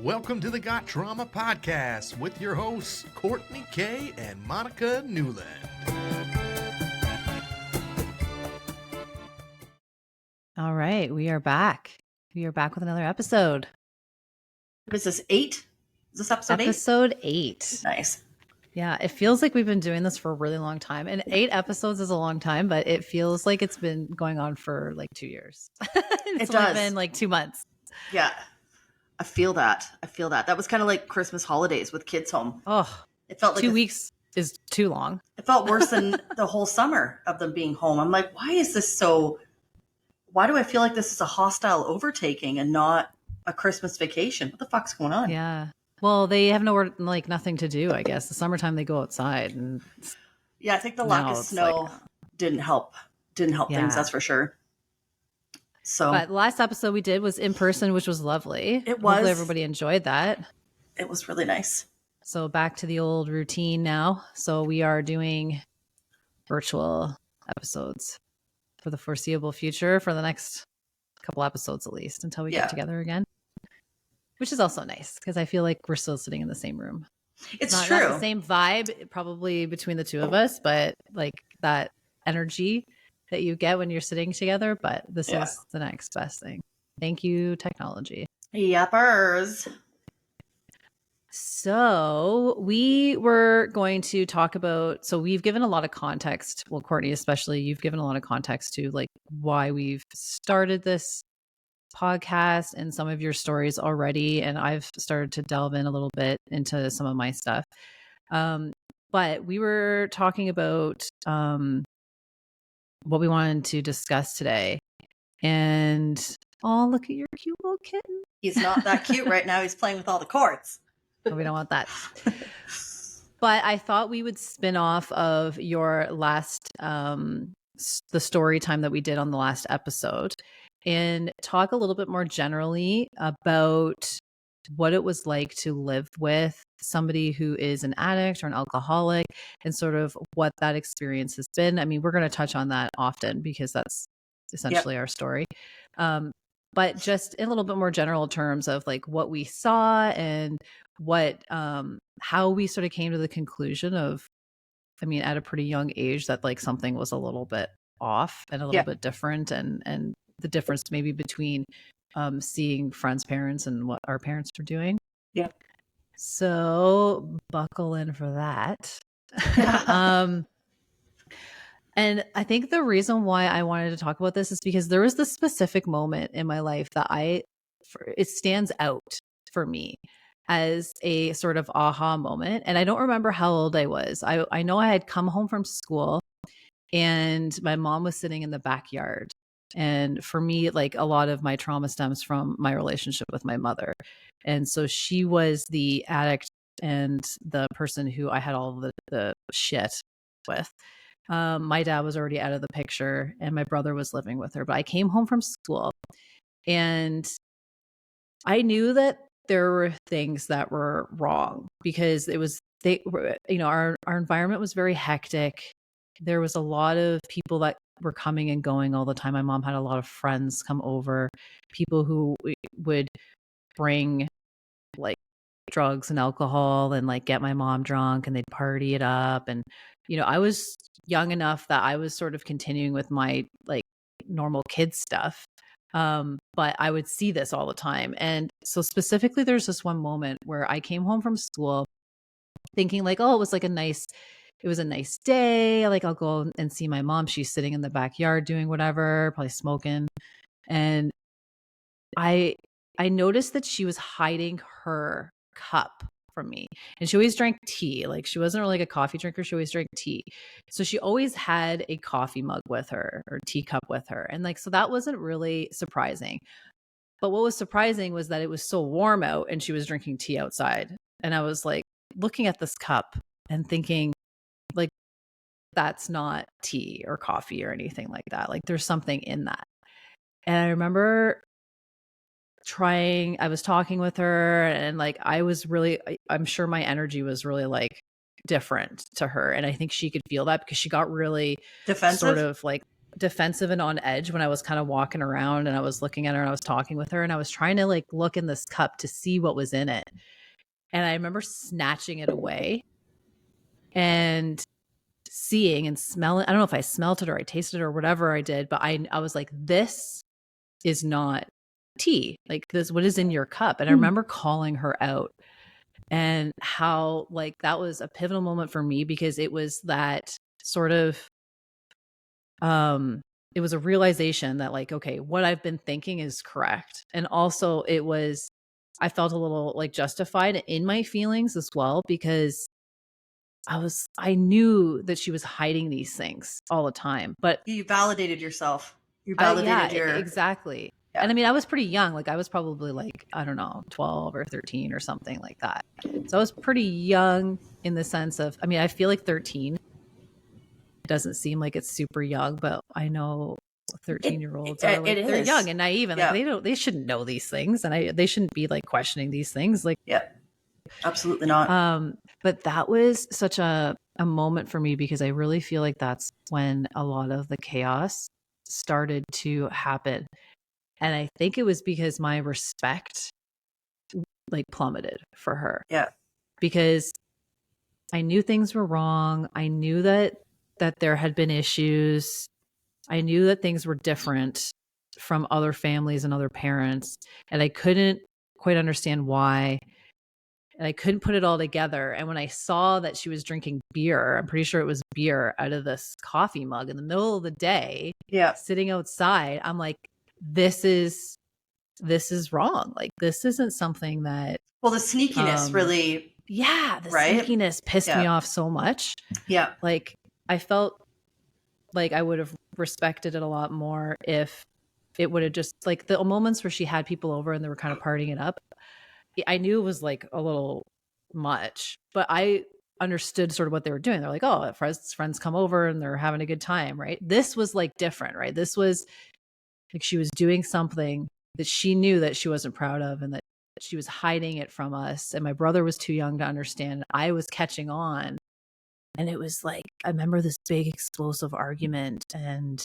Welcome to the Got Trauma Podcast with your hosts, Courtney K. and Monica Newland. All right, we are back. We are back with another episode. What is this, 8? Is this episode 8? Episode 8. Nice. Yeah, it feels like we've been doing this for a really long time. And 8 episodes is a long time, but it feels like it's been going on for like 2 years. It's only been like 2 months. Yeah. I feel that. That was kind of like Christmas holidays with kids home. Oh, it felt like 2 weeks is too long. It felt worse than the whole summer of them being home. I'm like, why do I feel like this is a hostile overtaking and not a Christmas vacation? What the fuck's going on? Yeah. Well, they have nothing to do, I guess. The summertime they go outside and yeah, I think the lack of snow didn't help things, that's for sure. So, but the last episode we did was in person, which was lovely. It was. Hopefully everybody enjoyed that. It was really nice. So back to the old routine now. So we are doing virtual episodes for the foreseeable future, for the next couple episodes at least, until we get together again. Which is also nice because I feel like we're still sitting in the same room. It's true. Not the same vibe probably between the two of us, but like that energy that you get when you're sitting together. But this is the next best thing. Thank you, technology. Yuppers. So we were going to talk about, so we've given a lot of context. Well, Courtney, especially, you've given a lot of context to like why we've started this podcast and some of your stories already. And I've started to delve in a little bit into some of my stuff. But we were talking about what we wanted to discuss today. And oh, look at your cute little kitten. He's not that cute right now. He's playing with all the cords. We don't want that. But I thought we would spin off of your last, the story time that we did on the last episode and talk a little bit more generally about what it was like to live with somebody who is an addict or an alcoholic and sort of what that experience has been. I mean, we're going to touch on that often because that's essentially our story. But just in a little bit more general terms of like what we saw and what, how we sort of came to the conclusion of, I mean, at a pretty young age that like something was a little bit off and a little bit different and the difference maybe between seeing friends' parents and what our parents were doing. Yeah. So buckle in for that. And I think the reason why I wanted to talk about this is because there was this specific moment in my life that it stands out for me as a sort of aha moment. And I don't remember how old I was. I know I had come home from school and my mom was sitting in the backyard. And for me, like a lot of my trauma stems from my relationship with my mother. And so she was the addict and the person who I had all the shit with. My dad was already out of the picture and my brother was living with her, but I came home from school and I knew that there were things that were wrong because our environment was very hectic. There was a lot of people that were coming and going all the time. My mom had a lot of friends come over, people who would bring like drugs and alcohol and like get my mom drunk and they'd party it up. And, I was young enough that I was sort of continuing with my like normal kid stuff. But I would see this all the time. And so specifically, there's this one moment where I came home from school thinking like, oh, it was a nice day. Like I'll go and see my mom. She's sitting in the backyard doing whatever, probably smoking. And I noticed that she was hiding her cup from me. And she always drank tea. Like she wasn't really like a coffee drinker. She always drank tea. So she always had a coffee mug with her or teacup with her. And like, so that wasn't really surprising. But what was surprising was that it was so warm out and she was drinking tea outside. And I was like looking at this cup and thinking like, that's not tea or coffee or anything like that. Like there's something in that. And I remember I was talking with her and like I'm sure my energy was really like different to her. And I think she could feel that because she got really defensive, sort of like defensive and on edge when I was kind of walking around and I was looking at her and I was talking with her and I was trying to like look in this cup to see what was in it. And I remember snatching it away and seeing and smelling. I don't know if I smelt it or I tasted it or whatever I did, but I was like, this is not tea. Like this, what is in your cup? And I remember calling her out and how like that was a pivotal moment for me because it was that sort of, it was a realization that like, okay, what I've been thinking is correct. And also I felt a little like justified in my feelings as well because I knew that she was hiding these things all the time, but You validated yourself. You validated exactly. Yeah. And I mean, I was pretty young. Like I was probably like, I don't know, 12 or 13 or something like that. So I was pretty young in the sense of, I mean, I feel like 13. It doesn't seem like it's super young, but I know 13-year-olds are like, they're young and naive and like they shouldn't know these things and they shouldn't be like questioning these things. Like, yeah, absolutely not. But that was such a moment for me because I really feel like that's when a lot of the chaos started to happen. And I think it was because my respect like plummeted for her. Yeah. Because I knew things were wrong. I knew that there had been issues. I knew that things were different from other families and other parents. And I couldn't quite understand why. And I couldn't put it all together. And when I saw that she was drinking beer, I'm pretty sure it was beer out of this coffee mug in the middle of the day, sitting outside, I'm like, this is wrong. Like, this isn't something that. Well, the sneakiness really. Yeah. The sneakiness pissed me off so much. Yeah. Like, I felt like I would have respected it a lot more if it would have just like the moments where she had people over and they were kind of partying it up. I knew it was like a little much, but I understood sort of what they were doing. They're like, oh, friends come over and they're having a good time, right? This was like different, right? This was like she was doing something that she knew that she wasn't proud of and that she was hiding it from us. And my brother was too young to understand. I was catching on. And it was like, I remember this big explosive argument and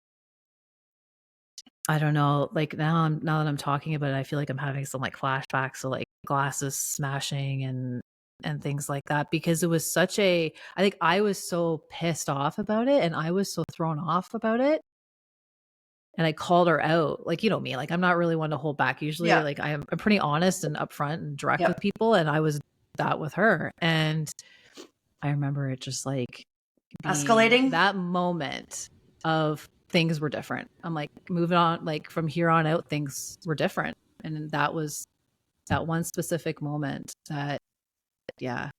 I don't know, like now that I'm talking about it, I feel like I'm having some like flashbacks. So like glasses smashing and things like that, because it was I think I was so pissed off about it and I was so thrown off about it. And I called her out, like, you know me, like I'm not really one to hold back. Usually like I'm pretty honest and upfront and direct with people. And I was that with her. And I remember it just like escalating that moment of things were different. I'm like moving on, like from here on out, things were different. And that was that one specific moment that, I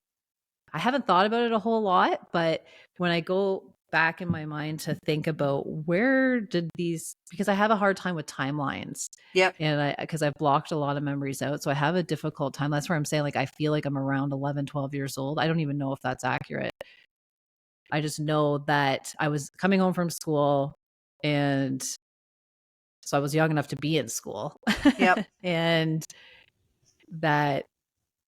haven't thought about it a whole lot, but when I go back in my mind to think about where did these, because I have a hard time with timelines. Yep. And because I've blocked a lot of memories out. So I have a difficult time. That's where I'm saying like, I feel like I'm around 11, 12 years old. I don't even know if that's accurate. I just know that I was coming home from school and so I was young enough to be in school. Yep. And that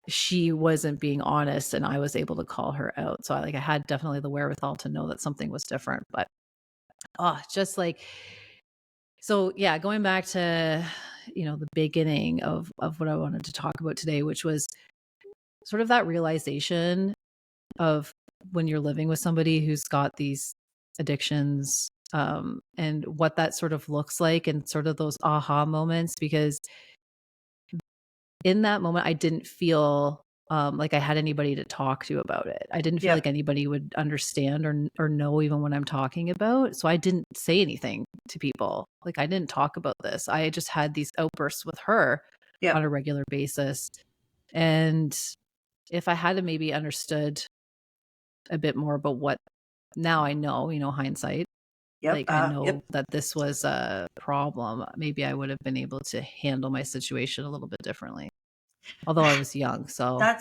she wasn't being honest and I was able to call her out. So I had definitely the wherewithal to know that something was different, but just like, so yeah, going back to, the beginning of what I wanted to talk about today, which was sort of that realization of when you're living with somebody who's got these addictions, and what that sort of looks like and sort of those aha moments, because in that moment, I didn't feel like I had anybody to talk to about it. I didn't feel like anybody would understand or know even what I'm talking about. So I didn't say anything to people. Like I didn't talk about this. I just had these outbursts with her on a regular basis. And if I had to maybe understood a bit more about what now I know, hindsight, like I know that this was a problem, maybe I would have been able to handle my situation a little bit differently. Although I was young, so I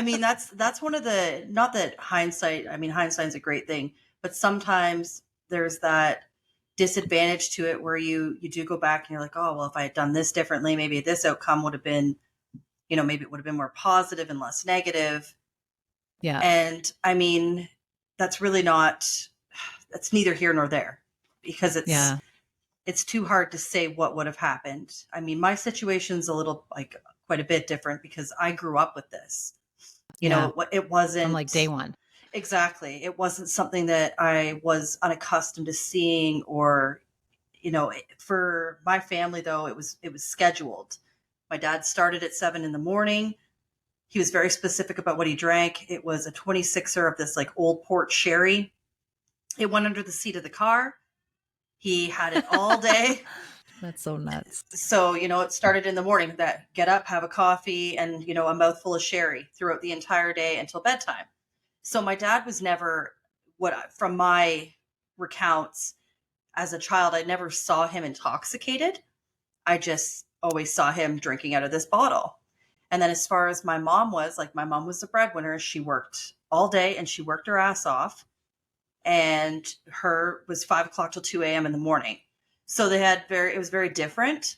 mean, that's one of the, not that hindsight, I mean, hindsight's a great thing, but sometimes there's that disadvantage to it where you do go back and you're like, oh, well, if I had done this differently, maybe this outcome would have been, maybe it would have been more positive and less negative. Yeah. And I mean, that's really not, that's neither here nor there. because Yeah. it's too hard to say what would have happened. I mean, my situation's a little like quite a bit different because I grew up with this. You Yeah. know, it wasn't From like day one. exactly. It wasn't something that I was unaccustomed to seeing, or, you know, for my family though, it was scheduled. My dad started at 7 a.m. He was very specific about what he drank. It was a 26er of this like old port sherry. It went under the seat of the car. He had it all day. That's so nuts. So, you know, it started in the morning, that get up, have a coffee, and, you know, a mouthful of sherry throughout the entire day until bedtime. So my dad was never, from my recounts as a child, I never saw him intoxicated. I just always saw him drinking out of this bottle. And then as far as my mom was, like, my mom was the breadwinner. She worked all day and she worked her ass off. And her was 5 o'clock till 2 a.m. in the morning. So it was very different.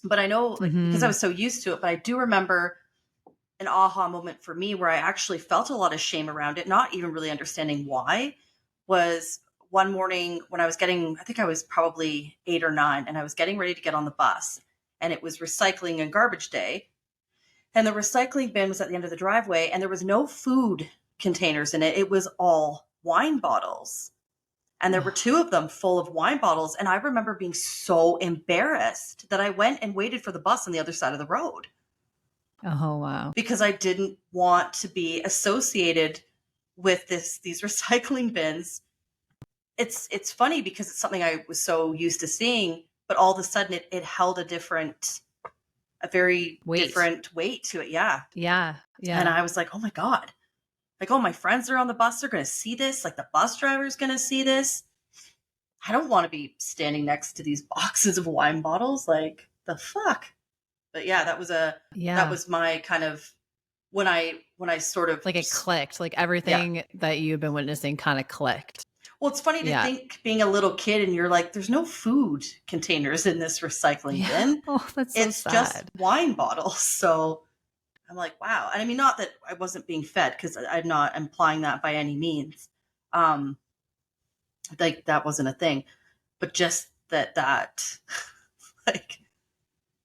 But I know, like, because I was so used to it, but I do remember an aha moment for me where I actually felt a lot of shame around it, not even really understanding why, was one morning when I think I was probably 8 or 9, and I was getting ready to get on the bus, and it was recycling and garbage day. And the recycling bin was at the end of the driveway, and there was no food containers in it. It was all wine bottles. And there were 2 of them full of wine bottles. And I remember being so embarrassed that I went and waited for the bus on the other side of the road. Oh, wow. Because I didn't want to be associated with these recycling bins. It's funny because it's something I was so used to seeing, but all of a sudden it held a very different weight to it. Yeah. Yeah. Yeah. And I was like, oh my God. Like, oh, my friends are on the bus. They're going to see this. Like, the bus driver is going to see this. I don't want to be standing next to these boxes of wine bottles. Like, the fuck. But yeah, that was my kind of, when I sort of like it clicked, like everything that you've been witnessing kind of clicked. Well, it's funny to think, being a little kid, and you're like, there's no food containers in this recycling bin. Oh, that's so it's sad. just wine bottles. So I'm like, wow. And I mean, not that I wasn't being fed, because I'm not implying that by any means. Like, that wasn't a thing, but just that like,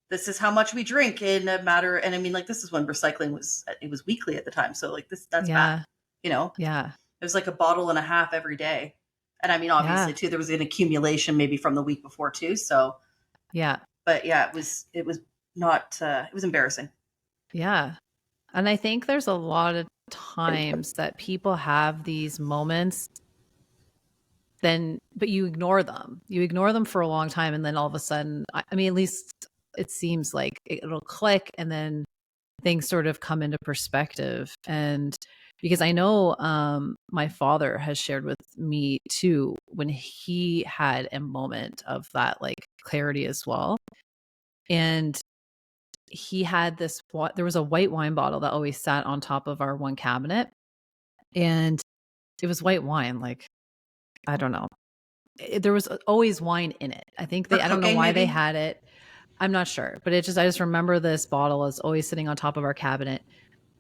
this is how much we drink in a matter. And I mean, like, this is when recycling was weekly at the time. So like that's bad, you know? Yeah. It was like a bottle and a half every day. And I mean, obviously too, there was an accumulation maybe from the week before too. So yeah, but yeah, it was not, it was embarrassing. Yeah. And I think there's a lot of times that people have these moments, but you ignore them. You ignore them for a long time. And then all of a sudden, I mean, at least it seems like it'll click, and then things sort of come into perspective. And because I know my father has shared with me too, when he had a moment of that like clarity as well. And he had there was a white wine bottle that always sat on top of our one cabinet, and it was white wine. Like, I don't know. There was always wine in it. I think I don't know why they had it. I'm not sure, but I just remember this bottle is always sitting on top of our cabinet.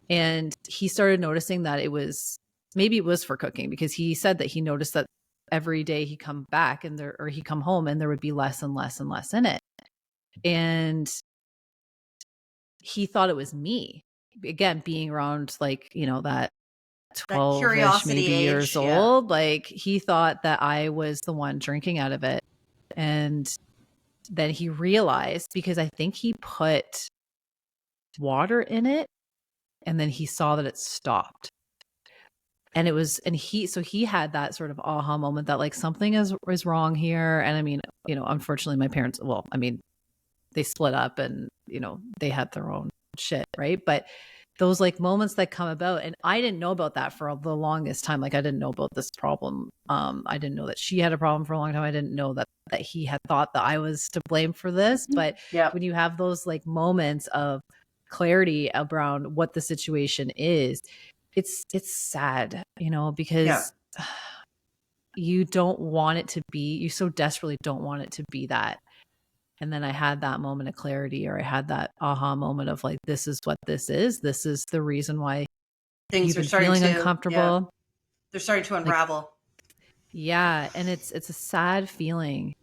And he started noticing that maybe it was for cooking, because he said that he noticed that every day he come back or he come home and there would be less and less and less in it. And he thought it was me, again, being around, like, you know, that 12-ish maybe years old. Like, he thought that I was the one drinking out of it. And then he realized, because I think he put water in it, and then he saw that it stopped. And he had that sort of aha moment that like something is wrong here. And I mean, you know, unfortunately my parents, well, I mean, they split up and, you know, they had their own shit. Right. But those like moments that come about, and I didn't know about that for the longest time. Like, I didn't know about this problem. I didn't know that she had a problem for a long time. I didn't know that he had thought that I was to blame for this. But when you have those like moments of clarity around what the situation is, it's sad, you know, because you don't want it to be, you so desperately don't want it to be that. And then I had that moment of clarity, or I had that aha moment of like, this is what this is. This is the reason why things you've are been starting feeling to uncomfortable. Yeah. They're starting to unravel. Yeah. And it's a sad feeling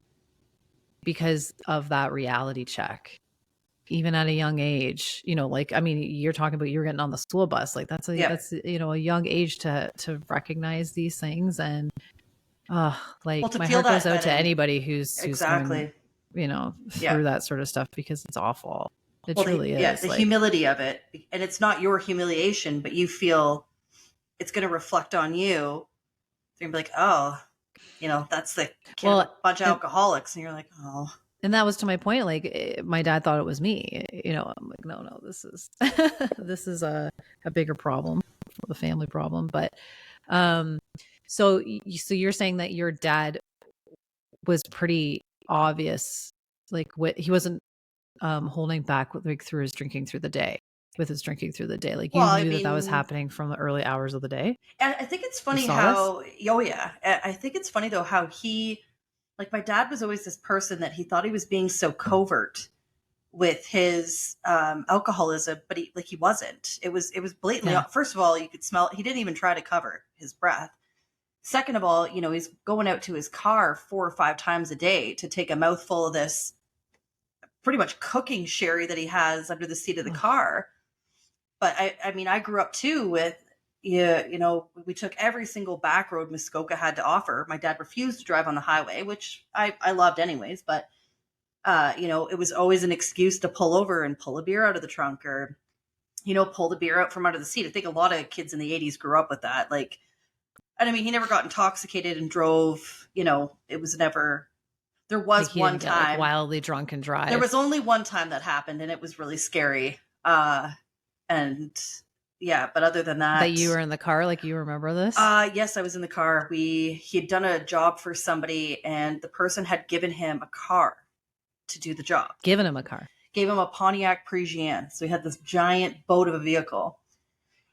because of that reality check, even at a young age, like, I mean, you're talking about you're getting on the school bus. Like Yeah. that's, a young age to recognize these things. And, like Well, to my feel heart goes that out to in, anybody who's going, exactly. Yeah. through that sort of stuff, because it's awful. It Well, truly is. the Like, humility of it, and it's not your humiliation, but you feel it's going to reflect on you. You're going to be like, oh, that's the kid of a well, bunch of alcoholics. And you're like, oh. and that was to my point. Like, my dad thought it was me. I'm like, no, this is this is a bigger problem, the family problem. But so you're saying that your dad was pretty obvious, like what he wasn't holding back like through his drinking through the day, like Well, you I knew that was mean, happening from the early hours of the day. I think it's You funny saw this? how, oh yeah, I think it's funny though how like my dad was always this person that he thought he was being so covert with his alcoholism, but he wasn't. It was blatantly. Yeah. First of all, you could smell. He didn't even try to cover his breath. Second of all, he's going out to his car 4 or 5 times a day to take a mouthful of this pretty much cooking sherry that he has under the seat of the car. But I mean, I grew up too with, we took every single back road Muskoka had to offer. My dad refused to drive on the highway, which I loved anyways, but it was always an excuse to pull over and pull a beer out of the trunk, or, pull the beer out from under the seat. I think a lot of kids in the 80s grew up with that. Like, and I mean, he never got intoxicated and drove, it was never, there was Like, he one didn't get, time like, wildly drunk and drive. there was only one time that happened, and it was really scary. And yeah, but other than that you were in the car. Like, you remember this? yes, I was in the car. He had done a job for somebody, and the person had given him a car to do the job. Giving him a car. Gave him a Pontiac Parisienne. So he had this giant boat of a vehicle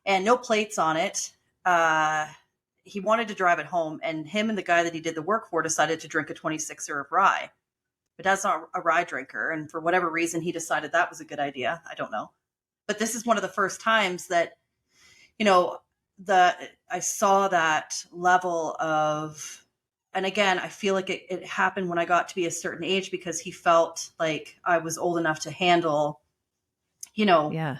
and no plates on it. He wanted to drive it home, and him and the guy that he did the work for decided to drink a 26er of rye. But Dad's not a rye drinker, and for whatever reason, he decided that was a good idea. I don't know. But this is one of the first times that, I saw that level of, and again, I feel like it happened when I got to be a certain age, because he felt like I was old enough to handle, Yeah.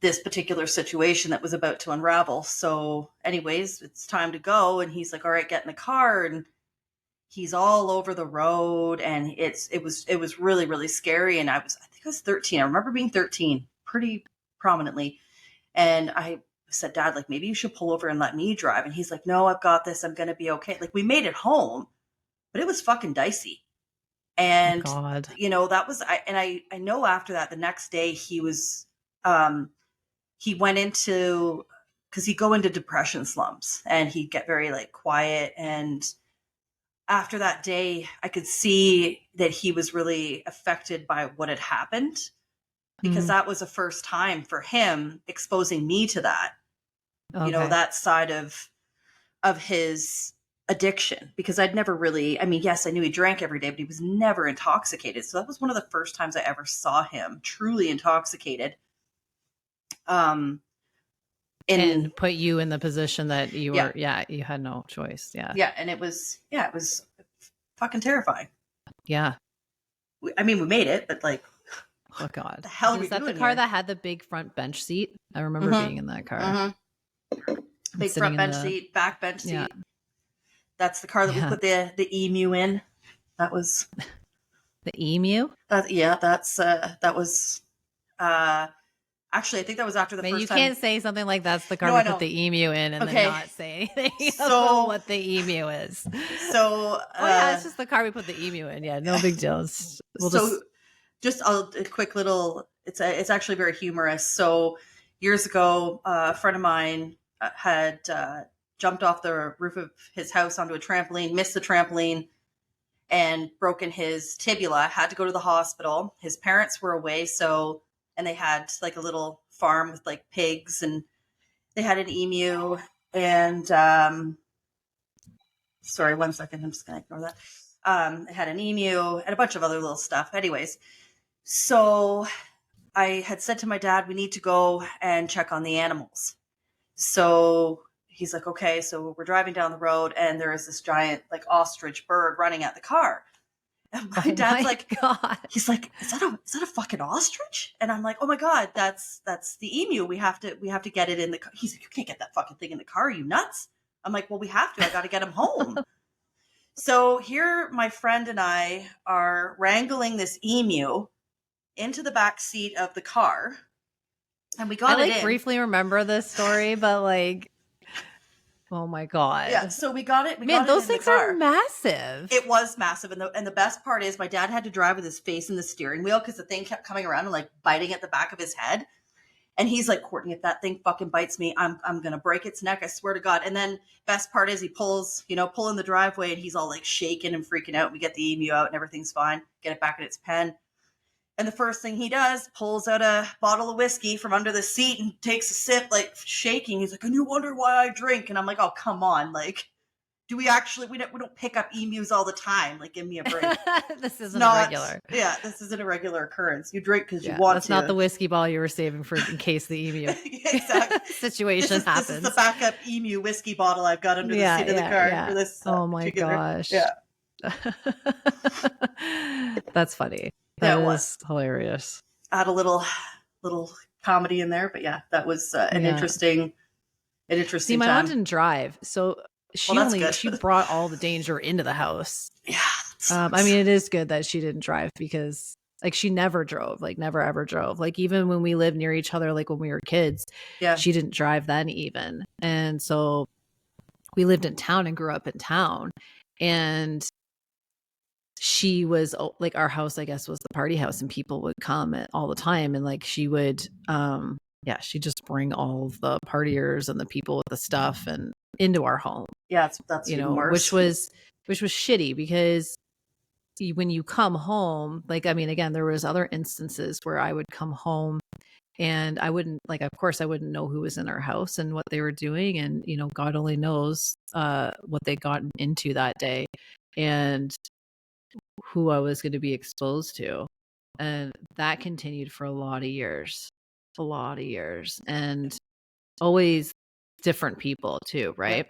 this particular situation that was about to unravel. So anyways, it's time to go. And he's like, all right, get in the car. And he's all over the road. And it was really, really scary. And I think I was 13. I remember being 13 pretty prominently. And I said, Dad, like, maybe you should pull over and let me drive. And he's like, no, I've got this. I'm going to be okay. Like, we made it home, but it was fucking dicey. And, Oh, God. that was, I know after that, the next day he was, he went into, because he'd go into depression slumps and he'd get very like quiet. And after that day, I could see that he was really affected by what had happened, because that was the first time for him exposing me to that, Okay. that side of his addiction, because I'd never really, I mean, yes, I knew he drank every day, but he was never intoxicated. So that was one of the first times I ever saw him truly intoxicated. And put you in the position that you were, you had no choice. Yeah. Yeah. And it was fucking terrifying. Yeah. I mean, we made it, but like, Oh, God. the hell are we Is that the doing car here? that had the big front bench seat? I remember being in that car. Big sitting front in bench the- seat, back bench seat. Yeah. That's the car that we put the emu in. That was The emu? that was actually, I think that was after the Man, first you time. can't say something like that's the car No, I we know. put the emu in and Okay. then not say anything So- about what the emu is. So Oh, yeah, it's just the car we put the emu in. Yeah, no big deal. Just a quick little, it's actually very humorous. So years ago, a friend of mine had jumped off the roof of his house onto a trampoline, missed the trampoline, and broken his tibia, had to go to the hospital. His parents were away, and they had like a little farm with like pigs, and they had an emu, and sorry, 1 second, I'm just gonna ignore that. They had an emu and a bunch of other little stuff. Anyways, so I had said to my dad, we need to go and check on the animals. So he's like, okay, so we're driving down the road and there is this giant like ostrich bird running at the car. And my dad's like, God. he's like, is that a fucking ostrich? And I'm like, oh my God, that's the emu. We have to get it in the car. He's like, you can't get that fucking thing in the car. Are you nuts? I'm like, well, we have to. I got to get him home. So here, my friend and I are wrangling this emu into the back seat of the car, and we got I it in. briefly remember this story, but like, oh my God. Yeah, so we got it. Man, those things are massive. It was massive, and the best part is my dad had to drive with his face in the steering wheel because the thing kept coming around and like biting at the back of his head. And he's like, Courtney, if that thing fucking bites me, I'm gonna break its neck. I swear to God. And then best part is he pull in the driveway, and he's all like shaking and freaking out. We get the emu out, and everything's fine. Get it back in its pen. And the first thing he does, pulls out a bottle of whiskey from under the seat and takes a sip, like shaking. He's like, and you wonder why I drink? And I'm like, oh, come on. Like, do we actually, we don't pick up emus all the time. Like, give me a break. This isn't a regular. Yeah, this isn't a regular occurrence. You drink because you want that's to. That's not the whiskey bottle you were saving for in case the emu exactly. situation happens. This is the backup emu whiskey bottle I've got under the seat of the car for this. Oh my gosh. Yeah. That's funny. That was hilarious. I had a little comedy in there, but yeah, that was an interesting See, my mom didn't drive, so she brought all the danger into the house. Yeah. I mean, it is good that she didn't drive because like she never drove, like never ever drove. Like even when we lived near each other, like when we were kids, she didn't drive then even. And so we lived in town and grew up in town, and she was like, our house, I guess, was the party house, and people would come all the time. And like, she would, she'd just bring all of the partiers and the people with the stuff and into our home. Yeah. That's, which was shitty because when you come home, like, I mean, again, there was other instances where I would come home and I wouldn't, like, of course I wouldn't know who was in our house and what they were doing. And, God only knows, what they got into that day and who I was going to be exposed to. And that continued for a lot of years, and always different people too. Right.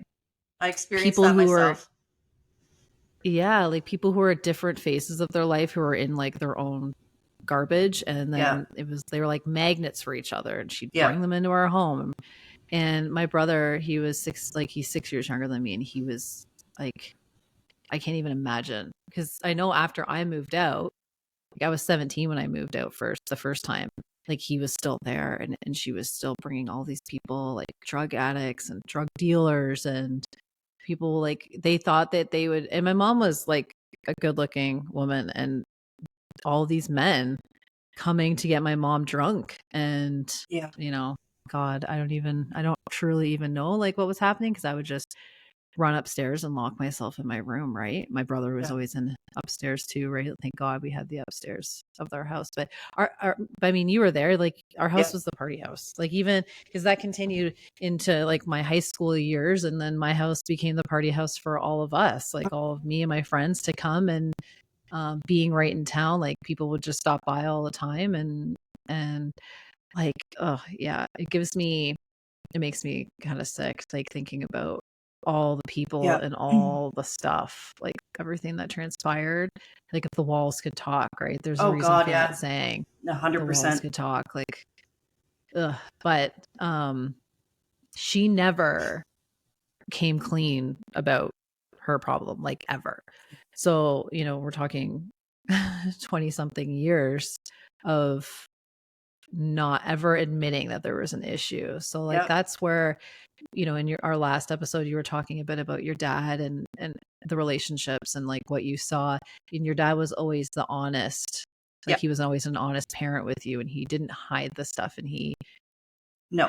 I experienced that myself. Like people who are at different phases of their life, who are in like their own garbage. And then they were like magnets for each other, and she'd bring them into our home. And my brother, he's 6 years younger than me. And he was like, I can't even imagine, because I know after I moved out, like I was 17 when I moved out the first time, like he was still there, and she was still bringing all these people, like drug addicts and drug dealers and people, like they thought that they would, and my mom was like a good looking woman, and all these men coming to get my mom drunk. And, God, I don't truly even know like what was happening, because I would just run upstairs and lock myself in my room. Right. My brother was always in upstairs too. Right. Thank God we had the upstairs of our house. But I mean, you were there, like our house was the party house, like even because that continued into like my high school years. And then my house became the party house for all of us, like all of me and my friends to come. And being right in town, like people would just stop by all the time. And like, it makes me kind of sick, like thinking about all the people and all the stuff, like everything that transpired. Like if the walls could talk, right? There's a reason for that saying. 100%. The walls could talk, like, but she never came clean about her problem, like ever. So, we're talking 20 something years of not ever admitting that there was an issue. So like that's where, in our last episode, you were talking a bit about your dad and the relationships and like what you saw. And your dad was always the honest, like he was always an honest parent with you, and he didn't hide the stuff, and he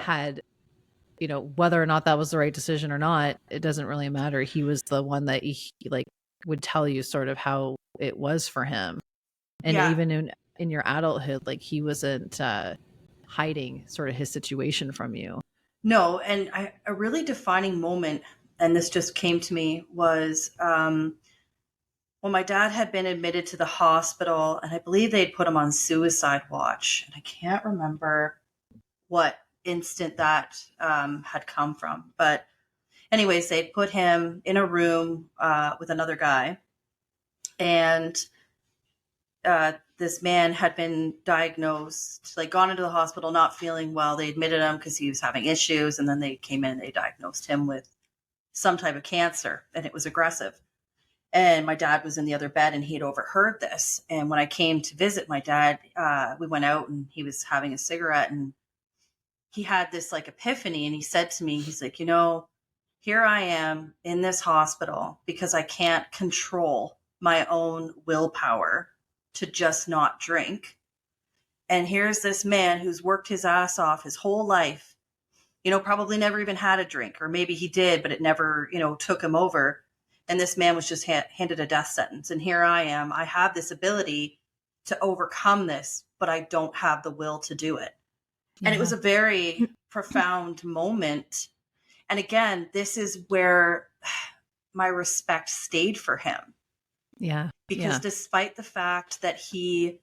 had, whether or not that was the right decision or not, it doesn't really matter. He was the one that he like would tell you sort of how it was for him. And even in your adulthood, like he wasn't hiding sort of his situation from you. No. And a really defining moment, and this just came to me, was when my dad had been admitted to the hospital, and I believe they'd put him on suicide watch. And I can't remember what instant that had come from, but anyways, they'd put him in a room with another guy, and this man had been diagnosed, like gone into the hospital not feeling well. They admitted him because he was having issues, and then they came in and they diagnosed him with some type of cancer, and it was aggressive. And my dad was in the other bed, and he had overheard this. And when I came to visit my dad, we went out, and he was having a cigarette, and he had this like epiphany, and he said to me, he's like, here I am in this hospital because I can't control my own willpower to just not drink. And here's this man who's worked his ass off his whole life, probably never even had a drink, or maybe he did, but it never, took him over. And this man was just handed a death sentence. And here I am. I have this ability to overcome this, but I don't have the will to do it. Yeah. And it was a very profound moment. And again, this is where my respect stayed for him. Yeah. Because despite the fact that he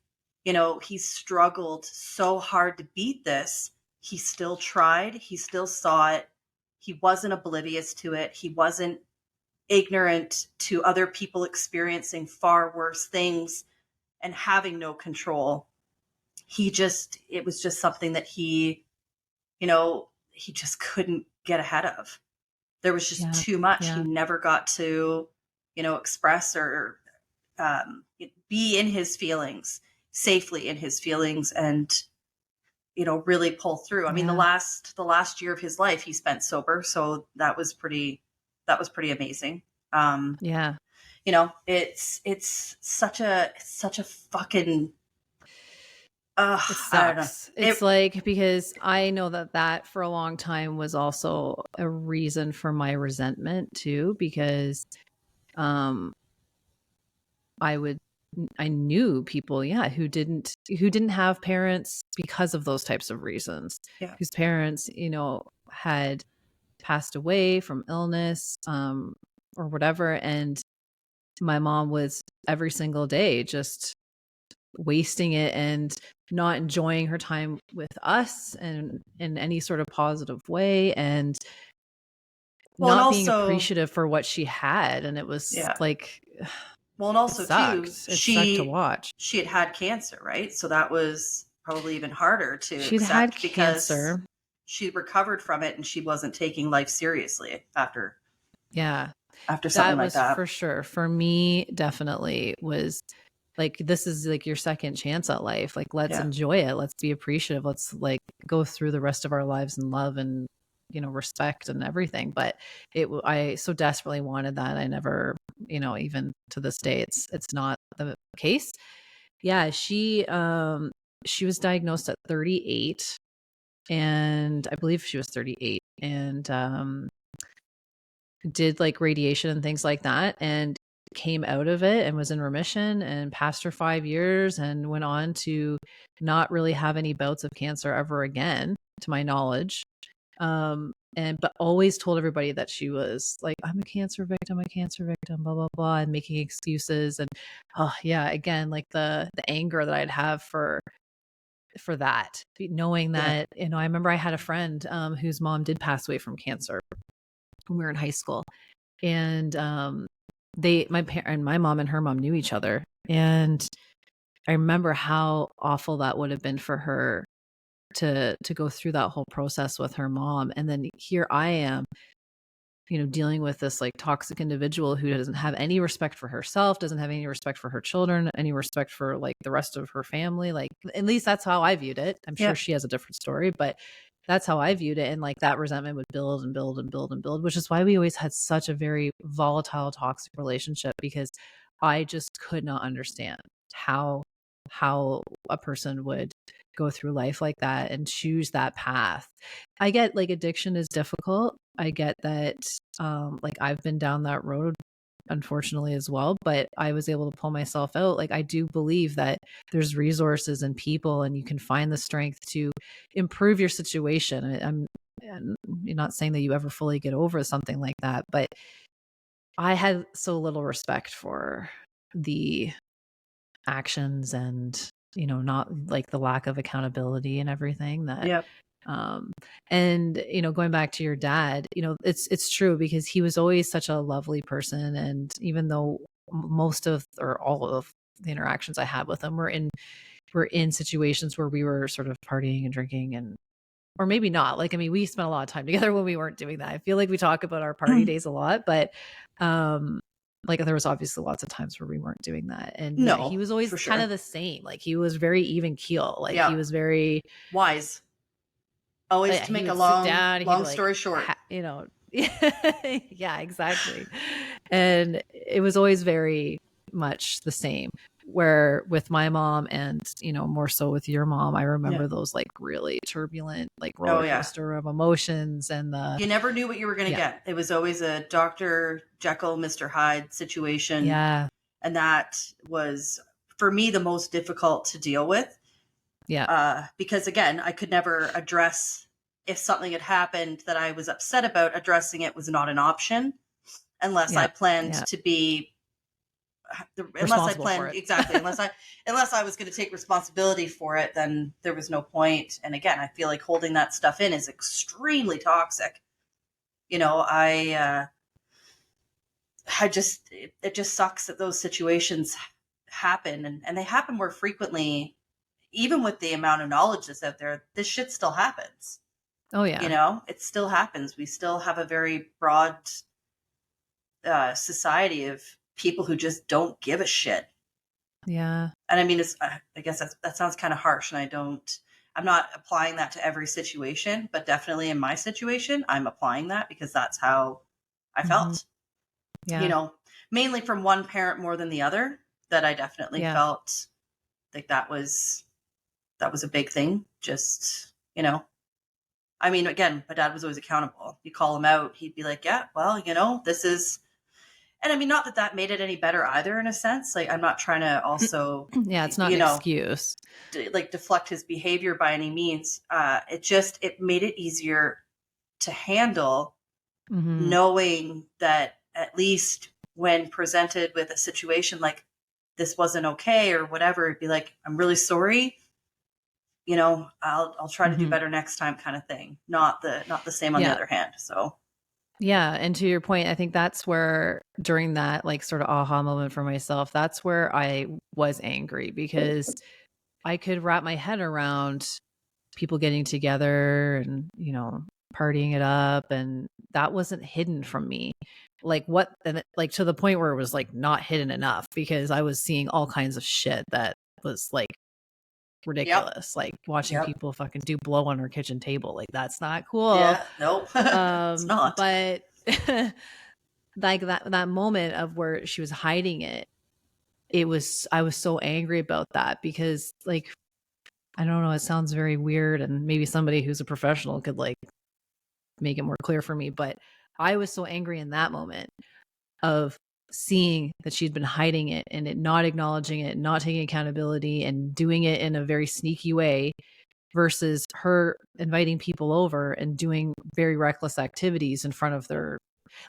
struggled so hard to beat this, he still tried. He still saw it. He wasn't oblivious to it. He wasn't ignorant to other people experiencing far worse things and having no control. It was just something that he just couldn't get ahead of. There was just too much. He never got to, express or be in his feelings, safely in his feelings, and, really pull through. I mean, the last year of his life he spent sober. So that was pretty amazing. It's such a fucking, it sucks. It's like, because I know that for a long time was also a reason for my resentment too, because I knew people, who didn't have parents because of those types of reasons, whose parents, had passed away from illness, or whatever. And my mom was every single day just wasting it and not enjoying her time with us and in any sort of positive way, and not being appreciative for what she had. And it was like, well, and also too, it sucked to watch. She had cancer, right? So that was probably even harder to She'd accept had because cancer. She recovered from it, and she wasn't taking life seriously after. After that something like was that, for sure. For me, definitely was like, this is like your second chance at life. Like, let's enjoy it. Let's be appreciative. Let's like go through the rest of our lives in love and, respect and everything. But I so desperately wanted that. I never, even to this day, it's not the case. Yeah. She was diagnosed at 38, and I believe she was 38, and, did like radiation and things like that, and came out of it and was in remission and passed her 5 years and went on to not really have any bouts of cancer ever again, to my knowledge. But always told everybody that she was like, I'm a cancer victim, blah, blah, blah, and making excuses. And again, like the anger that I'd have for that, knowing that, I remember I had a friend whose mom did pass away from cancer when we were in high school. And my mom and her mom knew each other. And I remember how awful that would have been for her to go through that whole process with her mom. And then here I am, dealing with this like toxic individual who doesn't have any respect for herself, doesn't have any respect for her children, any respect for like the rest of her family. Like, at least that's how I viewed it. I'm sure she has a different story, but that's how I viewed it. And like that resentment would build and build and build and build, which is why we always had such a very volatile, toxic relationship, because I just could not understand how a person would go through life like that and choose that path. I get like addiction is difficult. I get that, like I've been down that road, unfortunately, as well, but I was able to pull myself out. Like, I do believe that there's resources and people, and you can find the strength to improve your situation. I'm not saying that you ever fully get over something like that, but I had so little respect for the actions and, not like the lack of accountability and everything that And, going back to your dad, it's true because he was always such a lovely person. And even though most of, or all of the interactions I had with him were in situations where we were sort of partying and drinking, and or maybe not. Like, I mean, we spent a lot of time together when we weren't doing that. I feel like we talk about our party days a lot, but like there was obviously lots of times where we weren't doing that. And yeah, he No, was always for kind sure. of the same. Like he was very even keel. Like Yeah. he was very Wise. Always to he make a would sit down, he'd long like, story short. yeah, exactly. And it was always very much the same. Where with my mom and, more so with your mom, I remember Yeah. those like really turbulent, like Oh, roller yeah. coaster of emotions and You never knew what you were going to Yeah. get. It was always a Dr. Jekyll, Mr. Hyde situation. yeah, And that was, for me, the most difficult to deal with. yeah, Because again, I could never address if something had happened that I was upset about. Addressing it was not an option unless I yeah, planned yeah. to be, Responsible for it. exactly, unless I was going to take responsibility for it, then there was no point. And again, I feel like holding that stuff in is extremely toxic. I just, it just sucks that those situations happen, and they happen more frequently. Even with the amount of knowledge that's out there, this shit still happens. Oh yeah. It still happens. We still have a very broad society of people who just don't give a shit. Yeah. And I mean, I guess that sounds kind of harsh, and I'm not applying that to every situation, but definitely in my situation, I'm applying that because that's how I felt. Yeah. Mainly from one parent more than the other, that I definitely Yeah. felt like that was a big thing. Just, I mean, again, my dad was always accountable. You call him out, he'd be like, yeah, well, this is, and I mean, not that made it any better either in a sense. Like, I'm not trying to also, Yeah, it's not an excuse. like deflect his behavior by any means. It made it easier to handle, knowing that at least when presented with a situation like this wasn't okay or whatever, it'd be like, I'm really sorry. I'll try to do better next time, kind of thing. Not the same on the other hand. So yeah, and to your point, I think that's where during that like sort of aha moment for myself, that's where I was angry because I could wrap my head around people getting together and, partying it up, and that wasn't hidden from me. Like like to the point where it was like not hidden enough because I was seeing all kinds of shit that was like ridiculous. Like watching people fucking do blow on her kitchen table. Like that's not cool. Yeah, nope. It's not. But like that moment of where she was hiding it, I was so angry about that because like, I don't know, it sounds very weird and maybe somebody who's a professional could like make it more clear for me, but I was so angry in that moment of seeing that she'd been hiding it and it not acknowledging it, not taking accountability and doing it in a very sneaky way versus her inviting people over and doing very reckless activities in front of their,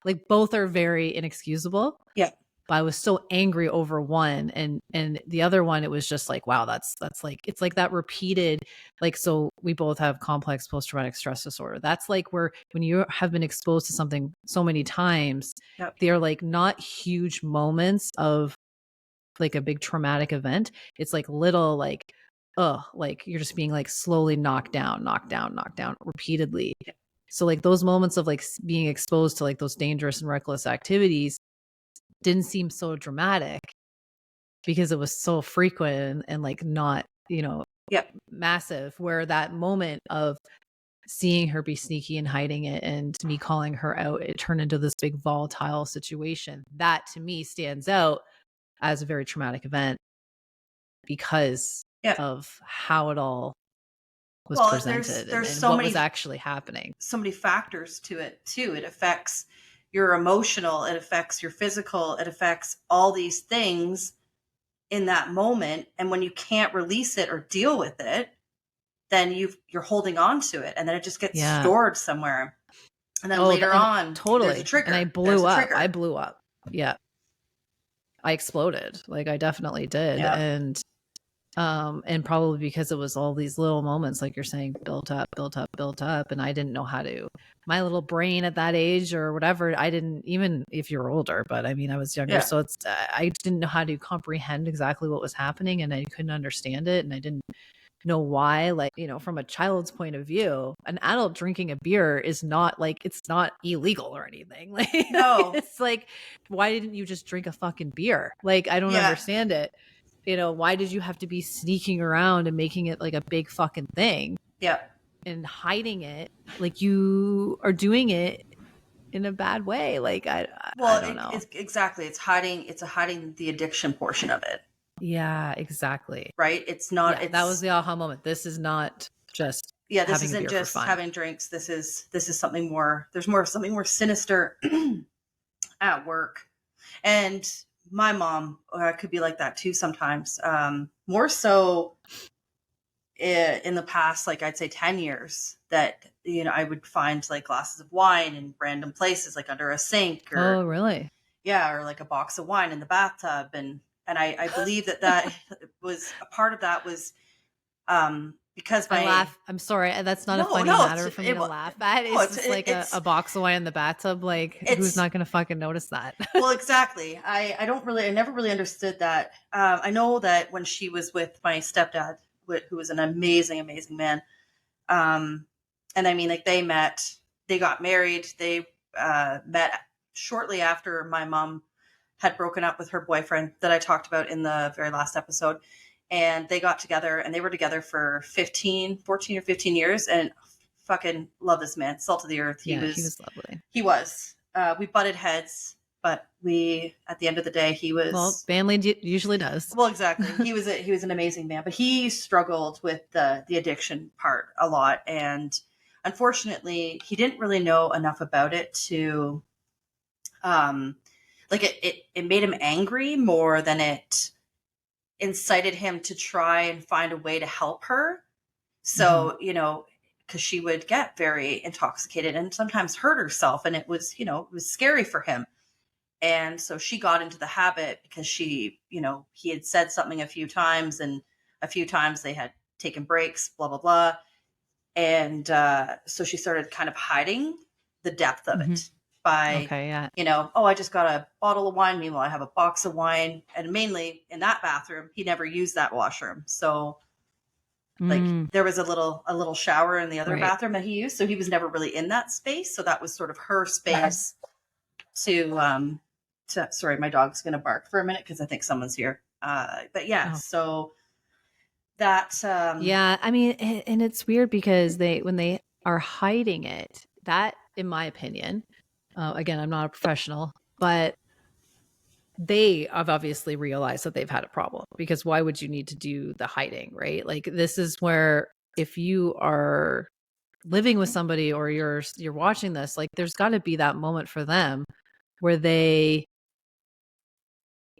like both are very inexcusable. Yeah. But I was so angry over one and the other one, it was just like, wow, that's like, it's like that repeated, like, so we both have complex post-traumatic stress disorder. That's like where when you have been exposed to something so many times, they're like not huge moments of like a big traumatic event. It's like little like, like you're just being like slowly knocked down repeatedly. So like those moments of like being exposed to like those dangerous and reckless activities didn't seem so dramatic because it was so frequent and like not, massive, where that moment of seeing her be sneaky and hiding it and me calling her out, it turned into this big volatile situation. That to me stands out as a very traumatic event because of how it all was presented there's and so what many, was actually happening. So many factors to it too. It affects your emotional, it affects your physical, it affects all these things in that moment. And when you can't release it or deal with it, then you're holding on to it, and then it just gets stored somewhere. And then later on, there's a trigger. And I blew up. Yeah. I exploded. Like I definitely did. And And probably because it was all these little moments, like you're saying, built up, built up, built up. And I didn't know how to, my little brain at that age or whatever, I didn't, even if you're older, but I mean, I was younger. Yeah. So I didn't know how to comprehend exactly what was happening, and I couldn't understand it. And I didn't know why. Like, from a child's point of view, an adult drinking a beer is not like, it's not illegal or anything. Like, No. it's like, why didn't you just drink a fucking beer? Like, I don't understand it. Why did you have to be sneaking around and making it like a big fucking thing? Yeah. And hiding it, like you are doing it in a bad way. Like, I don't know. It's exactly. It's hiding the addiction portion of it. Yeah, exactly. Right. It's not, that was the aha moment. This is not just, this isn't just having drinks. This is something more, there's something more sinister at work. And my mom could be like that too sometimes. More so in the past, like I'd say 10 years, that, I would find like glasses of wine in random places, like under a sink or, oh, really? Yeah. Or like a box of wine in the bathtub. And I believe that was a part of that was, because I laugh. I'm sorry. That's not a funny matter for me to laugh at. It's just like a box of wine in the bathtub. Like, who's not going to fucking notice that? Well, exactly. I never really understood that. I know that when she was with my stepdad, who was an amazing, amazing man. And I mean, like they got married. They met shortly after my mom had broken up with her boyfriend that I talked about in the very last episode. And they got together, and they were together for 14 or 15 years, and fucking love this man. Salt of the earth. He was lovely. He was. We butted heads, but at the end of the day, he was. Well, family usually does. Well, exactly. He was an amazing man, but he struggled with the addiction part a lot. And unfortunately, he didn't really know enough about it to, it made him angry more than it incited him to try and find a way to help her. So, because she would get very intoxicated and sometimes hurt herself. And it was, it was scary for him. And so she got into the habit because he had said something a few times, and a few times they had taken breaks, blah, blah, blah. And so she started kind of hiding the depth of it by, I just got a bottle of wine. Meanwhile, I have a box of wine. And mainly in that bathroom, he never used that washroom. So there was a little shower in the other bathroom that he used. So he was never really in that space. So that was sort of her space to sorry, my dog's going to bark for a minute because I think someone's here. But yeah, so that, I mean, and it's weird because when they are hiding it, that, in my opinion, again, I'm not a professional, but they have obviously realized that they've had a problem, because why would you need to do the hiding, right? Like, this is where, if you are living with somebody or you're watching this, like, there's got to be that moment for them where they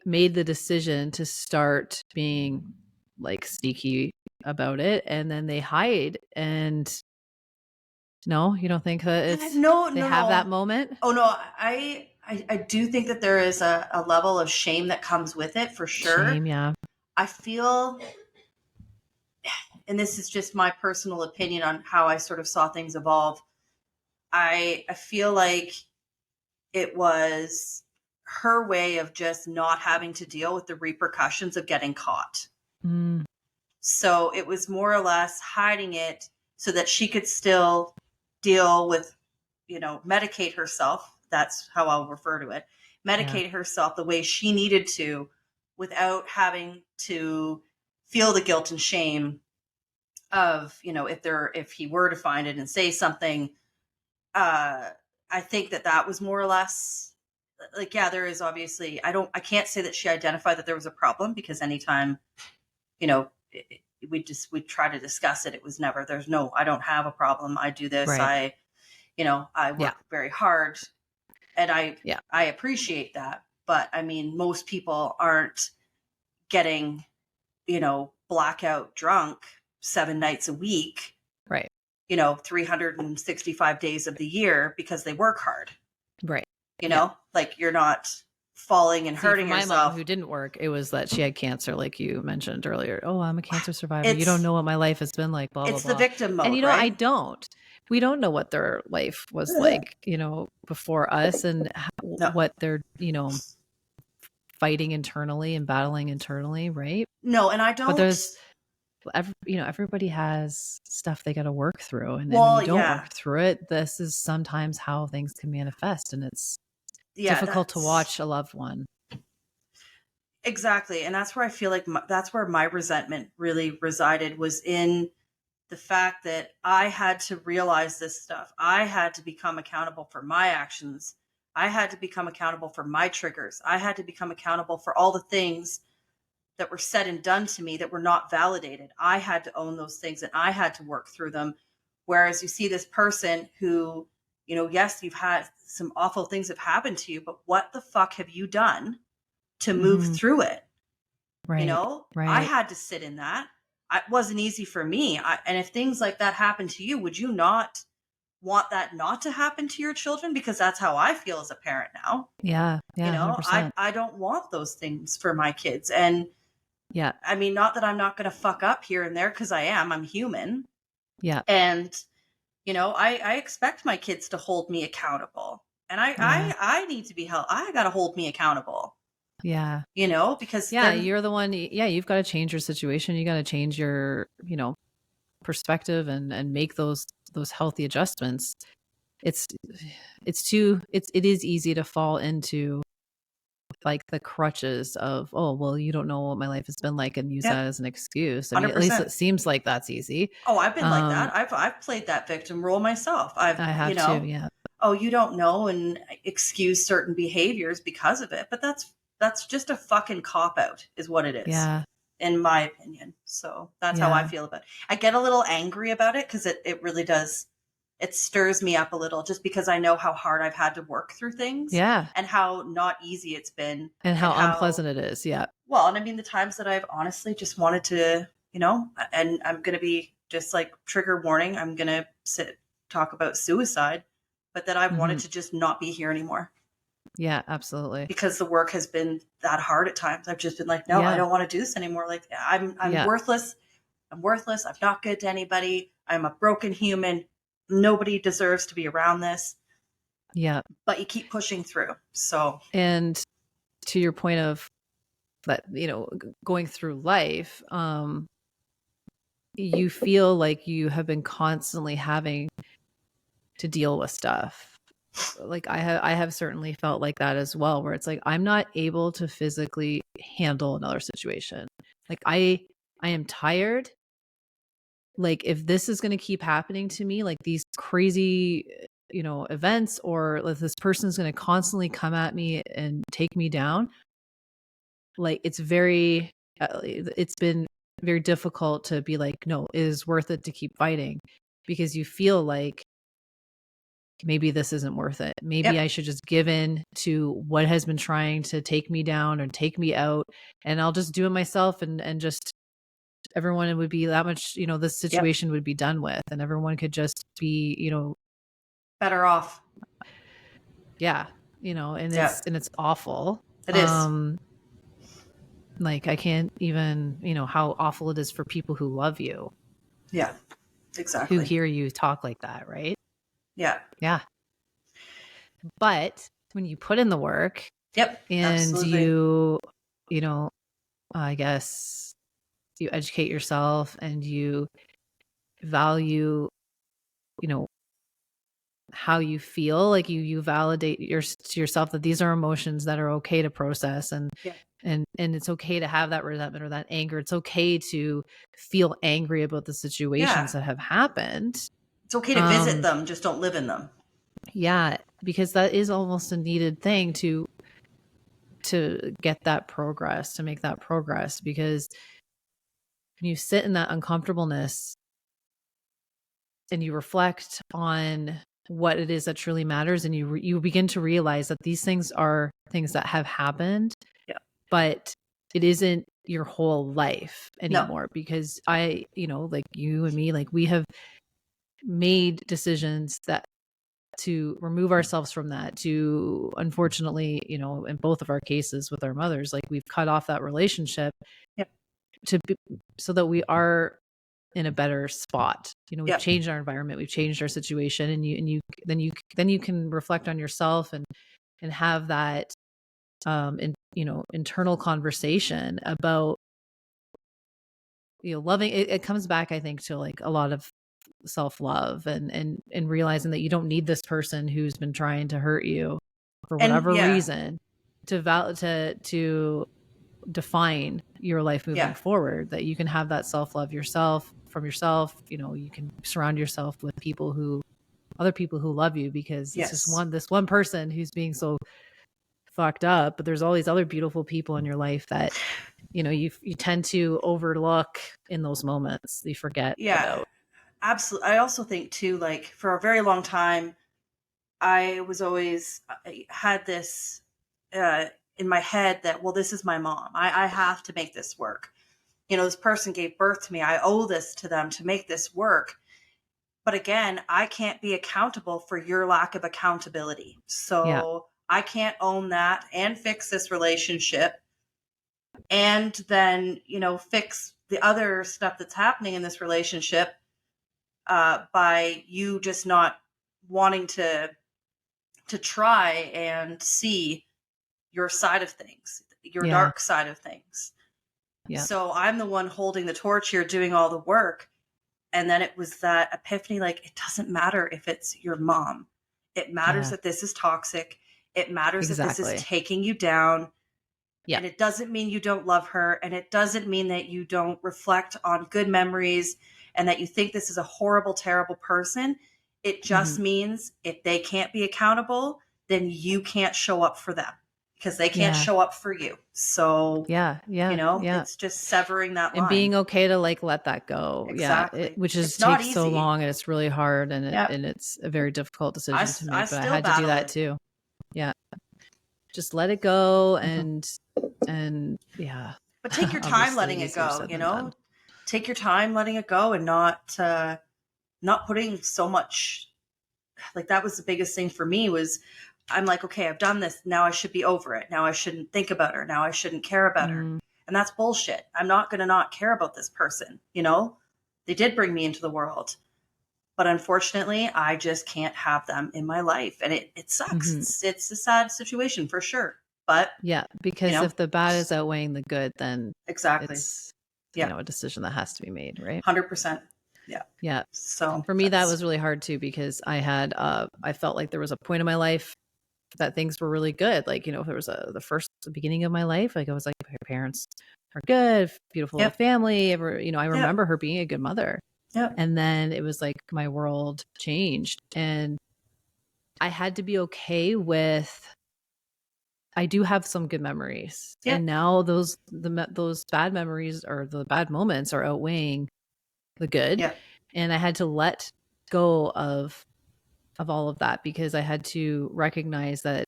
made the decision to start being like sneaky about it, and then they hide. And no, you don't think that it's they have that moment? Oh no, I do think that there is a level of shame that comes with it, for sure. Shame, yeah. I feel, and this is just my personal opinion on how I sort of saw things evolve, I feel like it was her way of just not having to deal with the repercussions of getting caught. So it was more or less hiding it so that she could still deal with, medicate herself. That's how I'll refer to it. Medicate herself the way she needed to, without having to feel the guilt and shame of, if he were to find it and say something. I think that was more or less like, there is obviously, I can't say that she identified that there was a problem, because anytime, we try to discuss it, it was never, I don't have a problem. I do this. Right. I work very hard, and I appreciate that. But I mean, most people aren't getting, blackout drunk 7 nights a week, right? 365 days of the year, because they work hard. Right. Like, you're not, falling and See, hurting for my yourself. mom who didn't work, it was that she had cancer, like you mentioned earlier. Oh, I'm a cancer survivor. You It's- don't know what my life has been like, blah, blah, It's blah. the victim mode, And, you know, right? I don't. We don't know what their life was like, you know, before us and No. what they're, you know, fighting internally and battling internally, right? No, and I don't. But there's, you know, everybody has stuff they got to work through. And, Well, when you don't yeah. work through it, this is sometimes how things can manifest. And it's Yeah, difficult to that's- watch a loved one. Exactly. And that's where I feel like that's where my resentment really resided, was in the fact that I had to realize this stuff. I had to become accountable for my actions. I had to become accountable for my triggers. I had to become accountable for all the things that were said and done to me that were not validated. I had to own those things and I had to work through them. Whereas you see this person who, you know, yes, you've had some awful things have happened to you, but what the fuck have you done to move through it? Right. You know, right. I had to sit in that. It wasn't easy for me. And if things like that happen to you, would you not want that not to happen to your children? Because that's how I feel as a parent now. Yeah. Yeah. You know, 100%. I don't want those things for my kids. And yeah. I mean, not that I'm not going to fuck up here and there, because I'm human. Yeah. And, you know, I expect my kids to hold me accountable. And I need to be held. I got to hold me accountable. Yeah. You know, because you're the one. Yeah. You've got to change your situation. You got to change your, you know, perspective and make those healthy adjustments. It is easy to fall into like the crutches of, oh, well, you don't know what my life has been like, and use that as an excuse. I mean, at least it seems like that's easy. Oh, I've been like that. I've played that victim role myself. I have you know, too. Yeah. Oh, you don't know, and excuse certain behaviors because of it. But that's just a fucking cop out, is what it is. Yeah. In my opinion. So that's how I feel about it. I get a little angry about it because it really does. It stirs me up a little, just because I know how hard I've had to work through things. Yeah. And how not easy it's been. And how unpleasant it is. Yeah. Well, and I mean, the times that I've honestly just wanted to, you know, and I'm going to be just like, trigger warning, I'm going to talk about suicide, but that I've wanted to just not be here anymore. Yeah, absolutely. Because the work has been that hard at times. I've just been like, no, I don't want to do this anymore. Like, I'm worthless. I'm worthless. I'm not good to anybody. I'm a broken human. Nobody deserves to be around this. Yeah. But you keep pushing through. So, and to your point of that, you know, going through life, you feel like you have been constantly having to deal with stuff. Like I have certainly felt like that as well, where it's like, I'm not able to physically handle another situation. Like I am tired. Like if this is going to keep happening to me, like these crazy, you know, events, or if this person's going to constantly come at me and take me down, like it's been very difficult to be like, no, it is worth it to keep fighting, because you feel like maybe this isn't worth it. Maybe I should just give in to what has been trying to take me down or take me out, and I'll just do it myself, and just everyone would be that much, you know, this situation would be done with, and everyone could just be, you know, better off. Yeah. You know, and it's awful. It is. Like I can't even, you know, how awful it is for people who love you. Yeah, exactly. Who hear you talk like that, right? Yeah. Yeah. But when you put in the work, and absolutely. you know, I guess you educate yourself and you value, you know, how you feel, like you validate to yourself that these are emotions that are okay to process, and it's okay to have that resentment or that anger. It's okay to feel angry about the situations that have happened. It's okay to visit them, just don't live in them. Yeah, because that is almost a needed thing to get that progress, to make that progress, because when you sit in that uncomfortableness and you reflect on what it is that truly matters, and you begin to realize that these things are things that have happened, but it isn't your whole life anymore. Because you know, like you and me, like we have made decisions that to remove ourselves from that, to, unfortunately, you know, in both of our cases with our mothers, like we've cut off that relationship Yep. So that we are in a better spot. You know, we've Yep. changed our environment, we've changed our situation, and then you can reflect on yourself and have that internal conversation about, you know, loving it comes back, I think, to like a lot of self-love and realizing that you don't need this person who's been trying to hurt you for whatever reason to define your life moving forward, that you can have that self-love from yourself. You know, you can surround yourself with other people who love you, because it's just this one person who's being so fucked up, but there's all these other beautiful people in your life that, you know, you tend to overlook in those moments. You forget about. Absolutely. I also think too, like for a very long time, I had this in my head that, well, this is my mom. I have to make this work. You know, this person gave birth to me. I owe this to them to make this work. But again, I can't be accountable for your lack of accountability. So I can't own that and fix this relationship. And then, you know, fix the other stuff that's happening in this relationship by you just not wanting to try and see your side of things, your dark side of things. Yeah. So I'm the one holding the torch here, doing all the work. And then it was that epiphany, like, it doesn't matter if it's your mom. It matters that this is toxic. It matters that this is taking you down. Yeah. And it doesn't mean you don't love her. And it doesn't mean that you don't reflect on good memories and that you think this is a horrible, terrible person. It just means if they can't be accountable, then you can't show up for them because they can't show up for you. So, you know, it's just severing that line. And being okay to like let that go. Exactly. Which takes so long, and it's really hard, and it's a very difficult decision to make, but I had to do that too. Yeah. Just let it go and But take your time letting it go, you know? Take your time letting it go and not putting so much, like that was the biggest thing for me was I'm like, okay, I've done this. Now I should be over it. Now I shouldn't think about her. Now I shouldn't care about her. And that's bullshit. I'm not going to not care about this person. You know, they did bring me into the world, but unfortunately I just can't have them in my life. And it sucks. It's a sad situation for sure. But because you know, if the bad is outweighing the good, then exactly. It's, you know, a decision that has to be made, right? 100%. Yeah. So for me, that was really hard too, because I had, I felt like there was a point in my life that things were really good. Like, you know, if there was the beginning of my life, like I was like, my parents are good, beautiful family. You know, I remember her being a good mother. And then it was like my world changed, and I had to be okay with, I do have some good memories, and now those bad memories or the bad moments are outweighing the good. And I had to let go of all of that, because I had to recognize that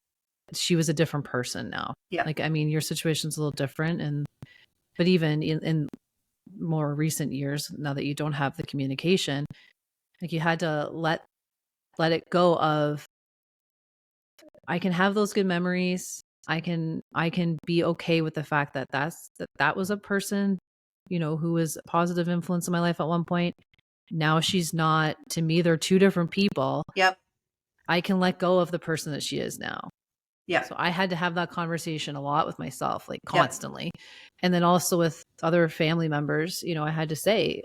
she was a different person now. Like, I mean, your situation's a little different, but even in more recent years, now that you don't have the communication, like you had to let it go of, I can have those good memories. I can be okay with the fact that that was a person, you know, who was a positive influence in my life at one point. Now she's not. To me, they're two different people. I can let go of the person that she is now. So I had to have that conversation a lot with myself, like constantly. And then also with other family members, you know, I had to say,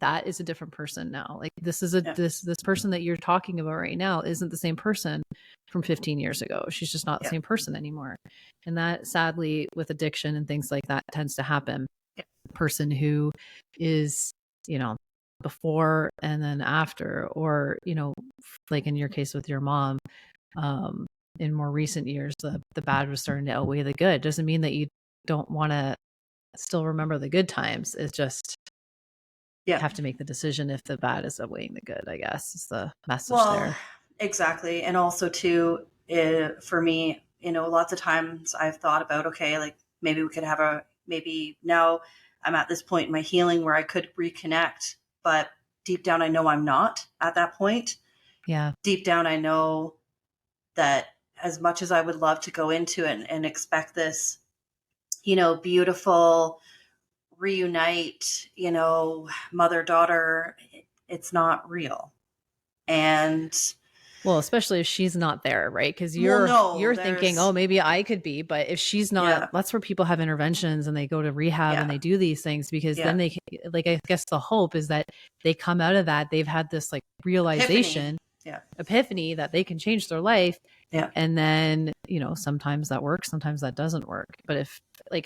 that is a different person now. Like this is this person that you're talking about right now isn't the same person from 15 years ago. She's just not the same person anymore. And that, sadly, with addiction and things like that, tends to happen. Person who is, you know, before and then after, or, you know, like in your case with your mom, in more recent years, the bad was starting to outweigh the good. Doesn't mean that you don't want to still remember the good times. It's just, have to make the decision if the bad is outweighing the good, I guess, is the message there. Exactly. And also too, for me, you know, lots of times I've thought about, okay, like maybe we could have maybe now I'm at this point in my healing where I could reconnect, but deep down I know I'm not at that point. Yeah. deep down, I know that as much as I would love to go into it and expect this, beautiful reunite, mother-daughter, it's not real. And Well, especially if she's not there, right? Because no, you're thinking, oh, maybe I could be, but if she's not, that's where people have interventions and they go to rehab and they do these things, because then they can, like, I guess the hope is that they come out of that, they've had this like realization, epiphany that they can change their life. Yeah. And then, sometimes that works, sometimes that doesn't work. But if, like,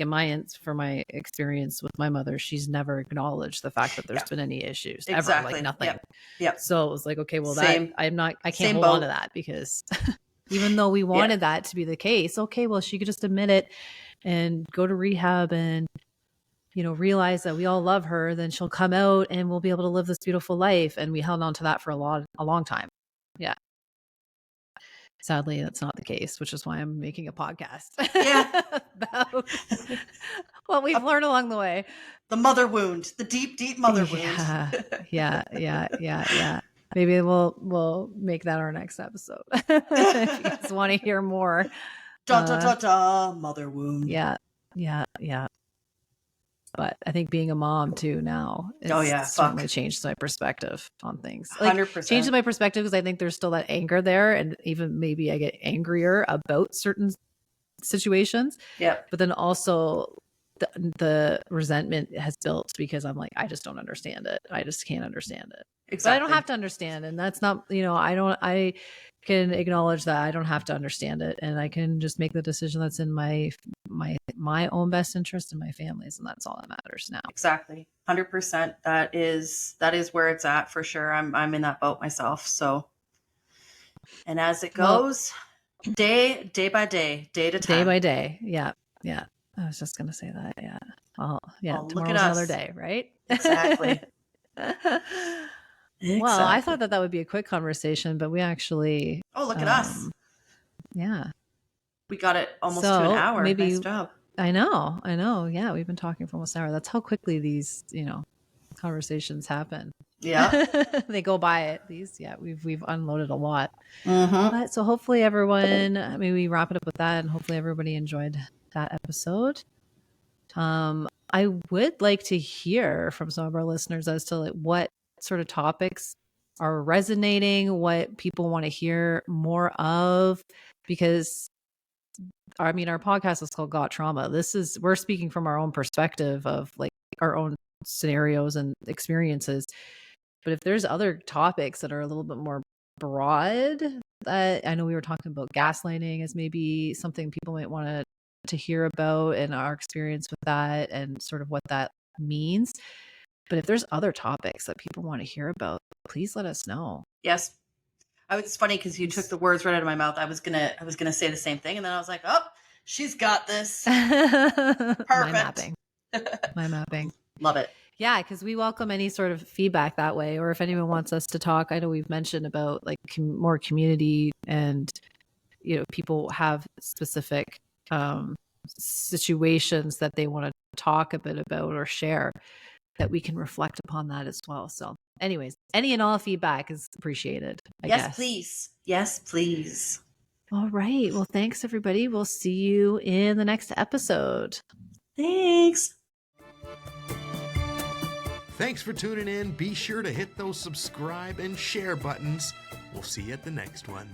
for my experience with my mother, she's never acknowledged the fact that there's been any issues ever, like nothing. Yep. So it was like, okay, well, I can't Same hold boat. on to that, because even though we wanted that to be the case, okay, well, she could just admit it and go to rehab and, realize that we all love her, then she'll come out and we'll be able to live this beautiful life. And we held on to that for a long time. Yeah. Sadly, that's not the case, which is why I'm making a podcast. Yeah. About what we've learned along the way. The mother wound, the deep, deep mother wound. Yeah. Maybe we'll make that our next episode. If you guys want to hear more. Mother wound. Yeah. But I think being a mom too now is certainly changed my perspective on things. Like, 100%. changed my perspective, because I think there's still that anger there, and even maybe I get angrier about certain situations. Yeah. But then also the resentment has built, because I'm like, I just don't understand it. I just can't understand it. Exactly. But I don't have to understand. And that's not, I can acknowledge that I don't have to understand it, and I can just make the decision that's in my own best interest and my family's. And that's all that matters now. Exactly. 100%. That is where it's at for sure. I'm in that boat myself. So, and as it goes, day by day, day to time. Day by day. Yeah. I was just going to say that. Yeah. Well, tomorrow's another day, right? Exactly. Well, I thought that would be a quick conversation, but we actually... Oh, look at us. Yeah. We got it almost to an hour. Maybe, nice job. I know. Yeah, we've been talking for almost an hour. That's how quickly these, conversations happen. Yeah. They go by at least. Yeah, we've unloaded a lot. Mm-hmm. But so hopefully everyone, maybe we wrap it up with that, and hopefully everybody enjoyed that episode. I would like to hear from some of our listeners as to like what sort of topics are resonating, what people want to hear more of, because our podcast is called Got Trauma. We're speaking from our own perspective of like our own scenarios and experiences. But if there's other topics that are a little bit more broad, I know we were talking about gaslighting as maybe something people might want to hear about, and our experience with that and sort of what that means. But if there's other topics that people want to hear about, please let us know. Yes. It's funny because you took the words right out of my mouth. I was gonna say the same thing, and then I was like, "Oh, she's got this." Perfect. My mapping. Love it. Yeah, because we welcome any sort of feedback that way, or if anyone wants us to talk. I know we've mentioned about like more community, and people have specific situations that they want to talk a bit about or share, that we can reflect upon that as well. So anyways, any and all feedback is appreciated, I guess. Please. Yes, please. All right. Well, thanks everybody. We'll see you in the next episode. Thanks. Thanks for tuning in. Be sure to hit those subscribe and share buttons. We'll see you at the next one.